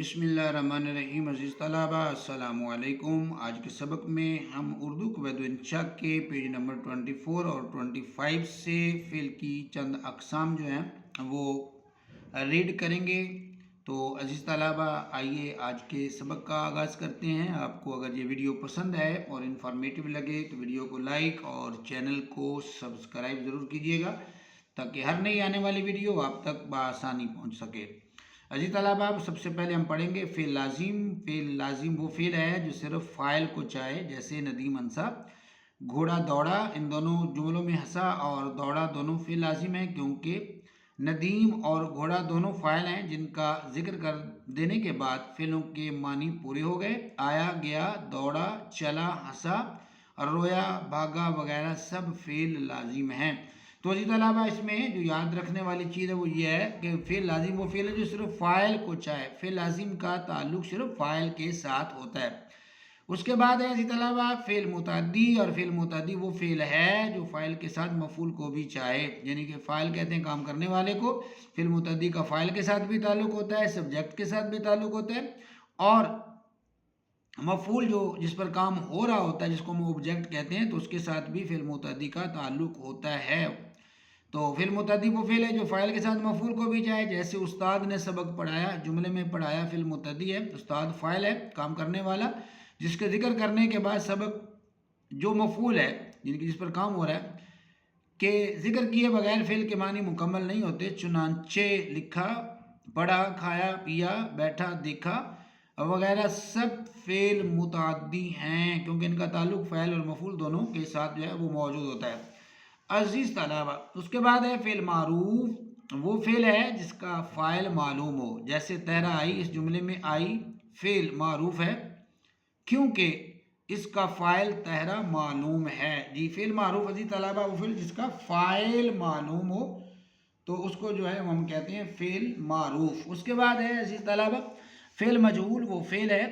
बिस्मिल्लाहिर्रहमानिर्रहीम। अज़ीज़ तलबा अस्सलामु अलैकुम। आज के सबक में हम उर्दू क़वायद-ए-इंशाअ के पेज नंबर 24 और 25 से फ़िल की चंद अक़साम जो हैं वो रीड करेंगे। तो अज़ीज़ तलबा आइए आज के सबक का आगाज़ करते हैं। आपको अगर ये वीडियो पसंद आए और इन्फॉर्मेटिव लगे तो वीडियो को लाइक और चैनल को सब्सक्राइब ज़रूर कीजिएगा ताकि हर नई आने वाली वीडियो आप तक बआसानी पहुँच सके। अजीज तलबा सबसे पहले हम पढ़ेंगे फ़ेल लाजिम। फ़ेल लाजिम वो फ़ेल है जो सिर्फ फ़ाइल को चाहे, जैसे नदीम हंसा, घोड़ा दौड़ा। इन दोनों जुमलों में हंसा और दौड़ा दोनों फ़ेल लाजिम है क्योंकि नदीम और घोड़ा दोनों फ़ाइल हैं जिनका जिक्र कर देने के बाद फ़ेलों के मानी पूरे हो गए। आया, गया, दौड़ा, चला, हंसा, रोया, भागा वगैरह सब फ़ेल लाजिम हैं। तो अजीज़ तलबा इसमें जो याद रखने वाली चीज़ है वो ये है कि फ़ेल लाजिम वो फ़ेल है जो सिर्फ फ़ाइल को चाहे। फ़ेल लाजिम का ताल्लुक़ सिर्फ फ़ाइल के साथ होता है। उसके बाद है अजीज़ तलबा फ़ेल मुतअद्दी। और फ़ेल मुतअद्दी वो फ़ेल है जो फ़ाइल के साथ मफ़ूल को भी चाहे, यानी कि फ़ाइल कहते हैं काम करने वाले को। फ़ेल मुतअद्दी का फ़ाइल के साथ भी ताल्लुक़ होता है, सब्जेक्ट के साथ भी ताल्लुक़ होता है, और मफ़ूल जो जिस पर काम हो रहा होता है जिसको हम ऑब्जेक्ट कहते हैं तो उसके साथ भी फ़ेल मुतअद्दी का ताल्लुक़ होता है। तो फ़ेल मुतअद्दी वो फ़ेल है जो फ़ाइल के साथ मफ़ूल को भी चाहे, जैसे उस्ताद ने सबक पढ़ाया, जुमले में पढ़ाया फ़ेल मुतअद्दी है, उस्ताद फ़ाइल है काम करने वाला, जिसके ज़िक्र करने के बाद सबक जो मफ़ूल है जिनकी जिस पर काम हो रहा है के ज़िक्र किए बगैर फ़ेल के मानी मुकम्मल नहीं होते। चुनांचे लिखा, पढ़ा, खाया, पिया, बैठा, देखा वगैरह सब फ़ेल मुतअद्दी हैं क्योंकि इनका ताल्लुक़ फ़ाइल और मफ़ूल दोनों के साथ जो है वो मौजूद होता है। अज़ीज़ तलबा उसके बाद है फ़ेल मारूफ। वो फ़ेल है जिसका फ़ाइल मालूम हो, जैसे तहरा आई। इस जुमले में आई फ़ेल मारूफ है क्योंकि इसका फ़ाइल तहरा मालूम है। जी, फ़ेल मारूफ अज़ीज़ तलबा वो फ़ेल जिसका फ़ाइल मालूम हो तो उसको जो है हम कहते हैं फ़ेल मारूफ। उसके बाद है अज़ीज़ तलबा फ़ेल मजहूल। वो फ़ेल है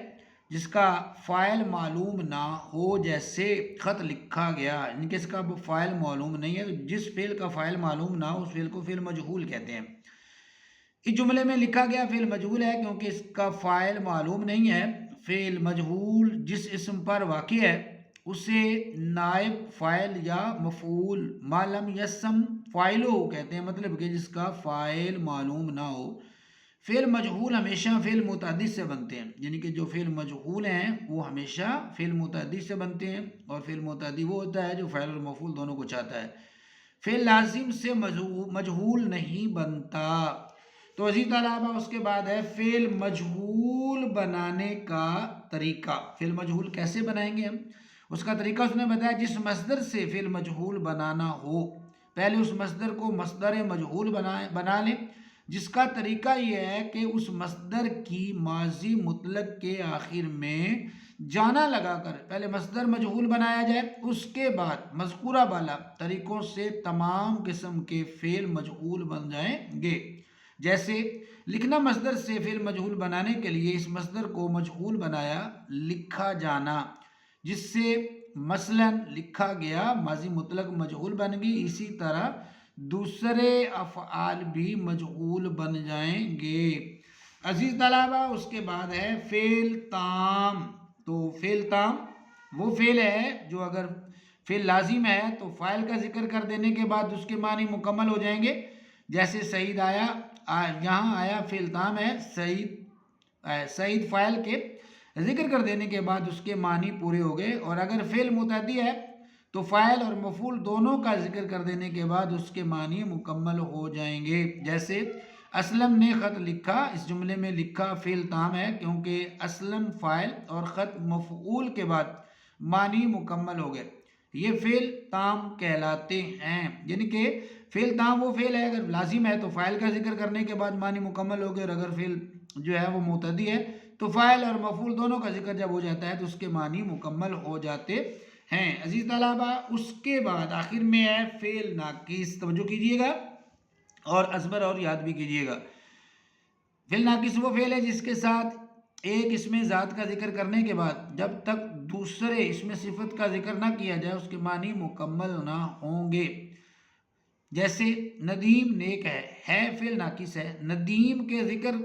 जिसका फ़ाइल मालूम ना हो, जैसे ख़त लिखा गया, यानी कि इसका फ़ाइल मालूम नहीं है। तो जिस फ़ेल का फ़ाइल मालूम ना हो उस फ़ेल को फ़ेल मजहूल कहते हैं। इस जुमले में लिखा गया फ़ेल मजहूल है क्योंकि इसका फ़ाइल मालूम नहीं है। फ़ेल मजहूल जिस इसम पर वाक़ई है उसे नायब फ़ाइल या मफ़ूल मालम यसम फ़ाइलो कहते हैं, मतलब कि जिसका फ़ाइल मालूम ना हो। फ़ेल मजहूल हमेशा फ़ेल मुतअद्दी से बनते हैं, यानी कि जो फ़ेल मजहूल हैं वो हमेशा फ़ेल मुतअद्दी से बनते हैं, और फ़ेल मुतअद्दी वो होता है जो फ़ाइल और मफ़ूल दोनों को चाहता है। फ़ेल लाजिम से मजहूल नहीं बनता। तो अज़ीज़ तलबा उसके बाद है फ़ेल मजहूल बनाने का तरीका। फ़ेल मजहूल कैसे बनाएंगे हम, उसका तरीका उसने बताया। जिस मसदर से फ़ेल मजहूल बनाना हो पहले उस मसदर को मसदर मजहूल बना लें, जिसका तरीका यह है कि उस मसदर की माजी मुतलक के आखिर में जाना लगाकर पहले मसदर मजहूल बनाया जाए, उसके बाद मज़कूरा वाला तरीक़ों से तमाम किस्म के फ़ेल मजहूल बन जाएंगे। जैसे लिखना मसदर से फ़ेल मजहूल बनाने के लिए इस मसदर को मजहूल बनाया, लिखा जाना, जिससे मसलन लिखा गया माजी मुतलक मजहूल बन गई। इसी तरह दूसरे अफ़आल भी मजहूल बन जाएंगे। अज़ीज़ तलबा उसके बाद है फ़ेल ताम। तो फ़ेल ताम वो फ़ेल है जो अगर फ़ेल लाजिम है तो फ़ाइल का जिक्र कर देने के बाद उसके मानी मुकम्मल हो जाएंगे। जैसे सईद आया, यहाँ आया फ़ेल ताम है, सईद फ़ाइल के जिक्र कर देने के बाद उसके मानी पूरे हो गए। और अगर फ़ेल मुतअद्दी है तो फ़ाइल और मफ़ूल दोनों का जिक्र कर देने के बाद उसके मानी मुकम्मल हो जाएंगे। जैसे असलम ने ख़त लिखा। इस जुमले में लिखा फ़ेल ताम है क्योंकि असलम फ़ाइल और ख़त मफ़ऊल के बाद मानी मुकम्मल हो गए। ये फ़ेल ताम कहलाते हैं, यानी कि फ़ेल ताम वो फ़ेल है अगर लाजिम है तो फ़ाइल का जिक्र करने के बाद मानी मुकम्मल हो गए, और अगर फ़ेल जो है वो मुतअद्दी है तो फ़ाइल और मफ़ूल दोनों का जिक्र जब हो जाता है तो उसके मानी मुकम्मल हो जाते हैं। अज़ीज़ तलबा उसके बाद आखिर में है फ़ेल नाकिस। तवज्जो कीजिएगा और अज़बर और याद भी कीजिएगा। फ़ेल नाकिस वो फ़ेल है जिसके साथ एक इसमें ज़ात का जिक्र करने के बाद जब तक दूसरे इसमें सिफत का जिक्र ना किया जाए उसके मानी मुकम्मल ना होंगे। जैसे नदीम नेक है फ़ेल नाकिस है, नदीम के जिक्र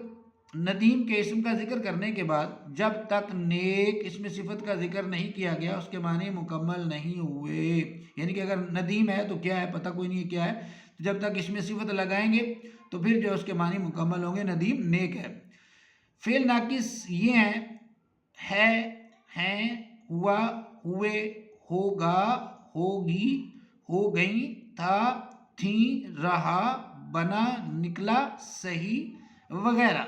ندیم کے اسم کا ذکر کرنے کے بعد جب تک نیک اسم صفت کا ذکر نہیں کیا گیا اس کے معنی مکمل نہیں ہوئے. یعنی کہ اگر ندیم ہے تو کیا ہے پتہ کوئی نہیں کیا ہے، تو جب تک اسم صفت لگائیں گے تو پھر جو اس کے معنی مکمل ہوں گے. ندیم نیک ہے. فعل ناقص یہ ہے، ہیں، ہوا، ہوئے، ہوگا، ہوگی، ہو گئیں، تھا، تھیں، رہا، بنا، نکلا، صحیح وغیرہ.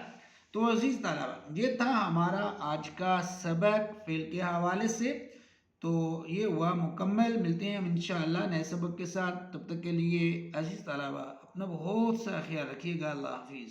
تو عزیز طلبہ یہ تھا ہمارا آج کا سبق فعل کے حوالے سے. تو یہ ہوا مکمل. ملتے ہیں ہم انشاءاللہ نئے سبق کے ساتھ. تب تک کے لیے عزیز طلبہ اپنا بہت سا خیال رکھیے گا. اللہ حافظ.